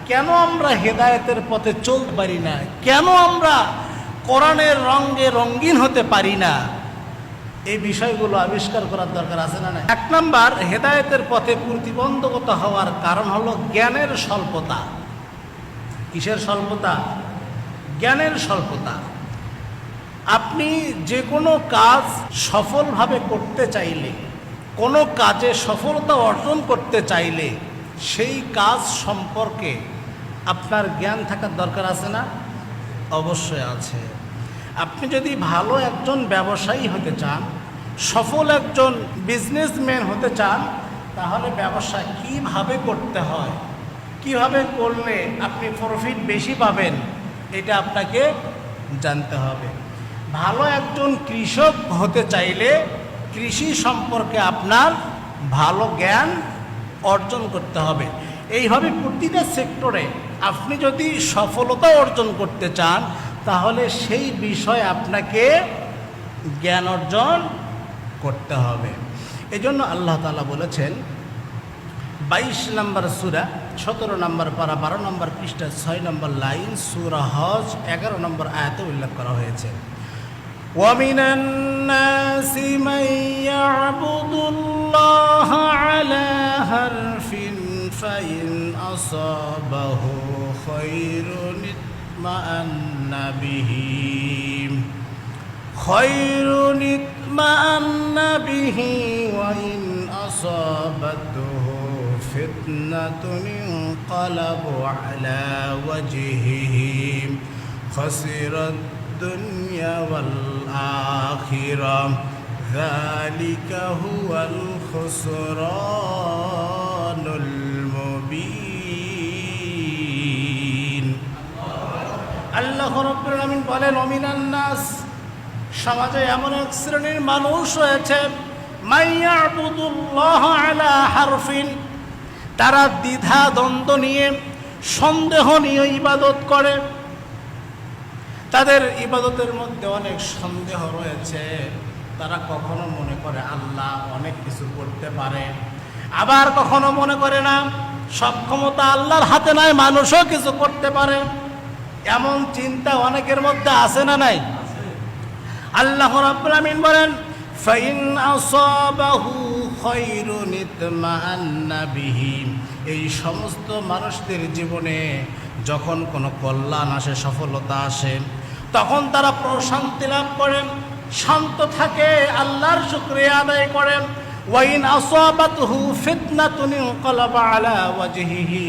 কেন আমরা হেদায়েতের পথে চলতে পারি না, কেন আমরা কোরআনের রঙে রঙিন হতে পারি না, এই বিষয়গুলো আবিষ্কার করার দরকার আছে না? এক নাম্বার, হেদায়েতের পথে প্রতিবন্ধকতা হওয়ার কারণ হলো জ্ঞানের স্বল্পতা। কিসের স্বল্পতা? জ্ঞানের স্বল্পতা। আপনি যে কোনো কাজ সফলভাবে করতে চাইলে, কোনো কাজে সফলতা অর্জন করতে চাইলে সেই কাজ সম্পর্কে আপনার জ্ঞান থাকার দরকার আছে না? অবশ্যই আছে। আপনি যদি ভালো একজন ব্যবসায়ী হতে চান, সফল একজন বিজনেসম্যান হতে চান, তাহলে ব্যবসা কিভাবে করতে হয়, কিভাবে করলে আপনি প্রফিট বেশি পাবেন, এটা আপনাকে জানতে হবে। ভালো একজন কৃষক হতে চাইলে কৃষি সম্পর্কে আপনার ভালো জ্ঞান অর্জন করতে হবে। এইভাবে প্রতিটা সেক্টরে আপনি যদি সফলতা অর্জন করতে চান, তাহলে সেই বিষয়ে আপনাকে জ্ঞান অর্জন করতে হবে। এজন্য আল্লাহ তাআলা বলেছেন 22 নম্বর সূরা 17 নম্বর পারা 12 নম্বর পৃষ্ঠা 6 নম্বর লাইন, সূরা হজ 11 নম্বর আয়াতে উল্লেখ করা হয়েছে, وَمِنَ النَّاسِ مَن يَعْبُدُ اللَّهَ عَلَى حَرْفٍ فَإِنْ أَصَابَهُ خَيْرٌ اطْمَأَنَّ بِهِ وَإِنْ أَصَابَتْهُ فِتْنَةٌ انقلب على وجهه خسر الدنيا والآخرة ذلك هو الخسران المبين। আল্লাহ রাব্বুল আলামিন বলেন, ওমিনান নাস, সমাজে এমন এক শ্রেণীর মানুষ রয়েছে, মাইয়াবুদুল্লাহ আলা হারফিন, তারা দ্বিধা দ্বন্দ্ব নিয়ে, সন্দেহ নিয়ে ইবাদত করে। তাদের ইবাদতের মধ্যে অনেক সন্দেহ রয়েছে। তারা কখনো মনে করে আল্লাহ অনেক কিছু করতে পারে, আবার কখনো মনে করে না সক্ষমতা আল্লাহর হাতে নাই, মানুষও কিছু করতে পারে। এমন চিন্তা অনেকের মধ্যে আছে না নাই? আল্লাহ রাব্বুল আমিন বলেন, ফাইন আসাবাহু খায়রুন ইতমাআন্না বিহি, এই সমস্ত মানুষদের জীবনে যখন কোনো কল্যাণ আসে, সফলতা আসে, তখন তারা প্রশান্তি লাভ করেন, শান্ত থাকে, আল্লাহর শুকরিয়া আদায় করেন। ওয়াইন আসাবাতহু ফিতনাতুন ইনকালাবা আলা ওয়াজহিহি,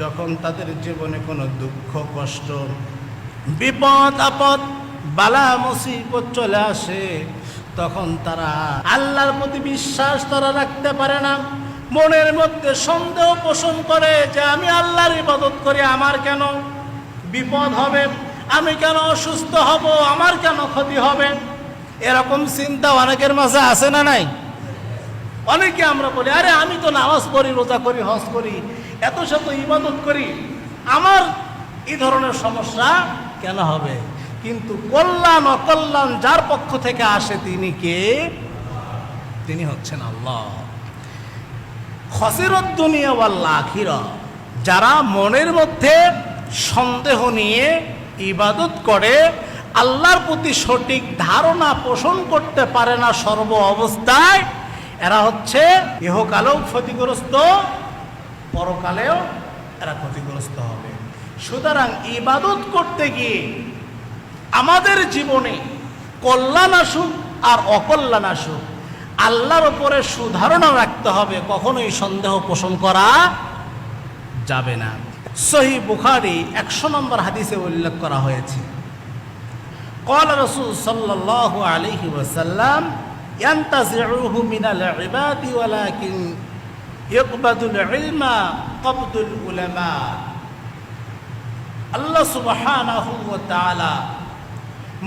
যখন তাদের জীবনে কোনো দুঃখ কষ্ট, বিপদ আপদ, বালা মুসিবত চলে আসে, তখন তারা আল্লাহর প্রতি বিশ্বাস তারা রাখতে পারে না। মনের মধ্যে সন্দেহ পোষণ করে যে আমি আল্লাহর ইবাদত করি, আমার কেন বিপদ হবে, আমি কেন অসুস্থ হব, আমার কেন ক্ষতি হবে। এরকম চিন্তা অনেকের মাঝে আছে না নাই? অনেকে আমরা বলি, আরে আমি তো নামাজ পড়ি, রোজা করি, হজ করি, এত শত ইবাদত করি, আমার এই ধরনের সমস্যা কেন হবে? কিন্তু কল্যাণ অকল্যাণ যার পক্ষ থেকে আসে তিনি কে? তিনি হচ্ছেন আল্লাহ। খসিরত দুনিয়া ওয়াল আখিরা, যারা মনের মধ্যে সন্দেহ নিয়ে ইবাদত করে, আল্লাহর প্রতি সঠিক ধারণা পোষণ করতে পারে না সর্ব অবস্থায়, এরা হচ্ছে ইহকালেও ক্ষতিগ্রস্ত, পরকালেও এরা ক্ষতিগ্রস্ত হবে। সুতরাং ইবাদত করতে গিয়ে আমাদের জীবনে কল্যাণ আসুক আর অকল্যাণ আসুক, আল্লাহর উপরে সুধারণা রাখতে হবে, কখনোই সন্দেহ পোষণ করা যাবে না। সহিহ বুখারী 100 নম্বর হাদিসে উল্লেখ করা হয়েছে, قال রাসূল সাল্লাল্লাহু আলাইহি ওয়াসাল্লাম, ইয়ান্তাজিউহু মিনাল ইবাদি ওয়ালাকিন ইকবাদুল ইলমা কবদুল উলামা। আল্লাহ সুবহানাহু ওয়া তাআলা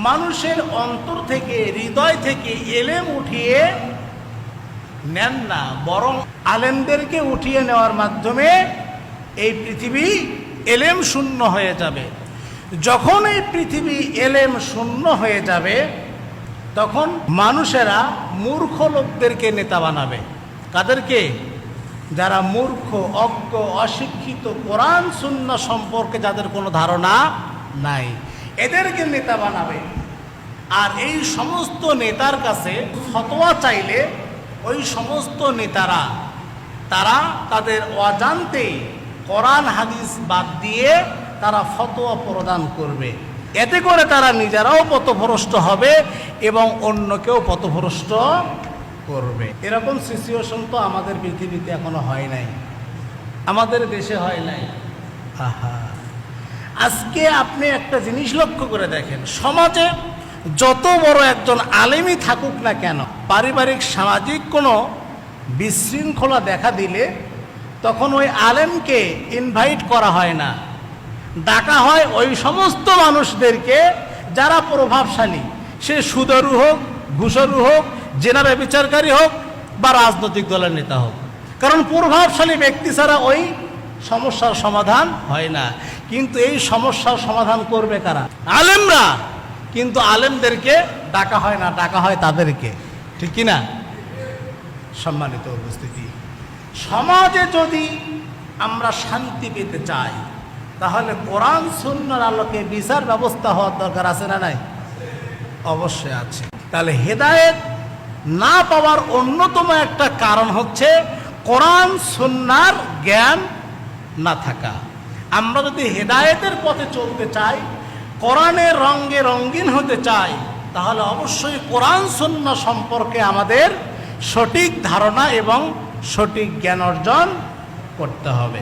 মানুষের অন্তর থেকে, হৃদয় থেকে এলেম উঠিয়ে নেন না, বরং আলেমদেরকে উঠিয়ে নেওয়ার মাধ্যমে এই পৃথিবী এলেম শূন্য হয়ে যাবে। যখন এই পৃথিবী এলেম শূন্য হয়ে যাবে, তখন মানুষেরা মূর্খ লোকদেরকে নেতা বানাবে। কাদেরকে? যারা মূর্খ, অজ্ঞ, অশিক্ষিত, কোরআন সুন্নাহ সম্পর্কে যাদের কোনো ধারণা নাই, এদেরকে নেতা বানাবে। আর এই সমস্ত নেতার কাছে ফতোয়া চাইলে ওই সমস্ত নেতারা তারা তাদের অজান্তেই কোরআন হাদিস বাদ দিয়ে তারা ফতোয়া প্রদান করবে। এতে করে তারা নিজেরাও পথভ্রষ্ট হবে এবং অন্যকেও পথভ্রষ্ট করবে। এরকম সিচুয়েশন তো আমাদের পৃথিবীতে এখনো হয় নাই, আমাদের দেশে হয় নাই। আহা, আজকে আপনি একটা জিনিস লক্ষ্য করে দেখেন, সমাজে যত বড় একজন আলেমই থাকুক না কেন, পারিবারিক সামাজিক কোনো বিশৃঙ্খলা দেখা দিলে তখন ওই আলেমকে ইনভাইট করা হয় না, ডাকা হয় ওই সমস্ত মানুষদেরকে যারা প্রভাবশালী, সে সুদরু হোক, ঘুষরু হোক, জেনা ব্যভিচারকারী হোক বা রাজনৈতিক দলের নেতা হোক। কারণ প্রভাবশালী ব্যক্তি ছাড়া ওই সমস্যার সমাধান হয় না। কিন্তু এই সমস্যার সমাধান করবে কারা? আলেমরা। কিন্তু আলেমদেরকে ডাকা হয় না, ডাকা হয় তাদেরকে, ঠিক কিনা? সম্মানিত উপস্থিতি, সমাজে যদি আমরা শান্তি পেতে চাই তাহলে কোরআন সুন্নাহর আলোকে বিচার ব্যবস্থা হওয়ার দরকার আছে না নাই? অবশ্যই আছে। তাহলে হেদায়েত না পাওয়ার অন্যতম একটা কারণ হচ্ছে কোরআন সুন্নাহর জ্ঞান না থাকা। আমরা যদি হেদায়েতের পথে চলতে চাই, কোরআনের রঙে রঙিন হতে চাই, তাহলে অবশ্যই কোরআন সুন্নাহ সম্পর্কে আমাদের সঠিক ধারণা এবং সঠিক জ্ঞান অর্জন করতে হবে।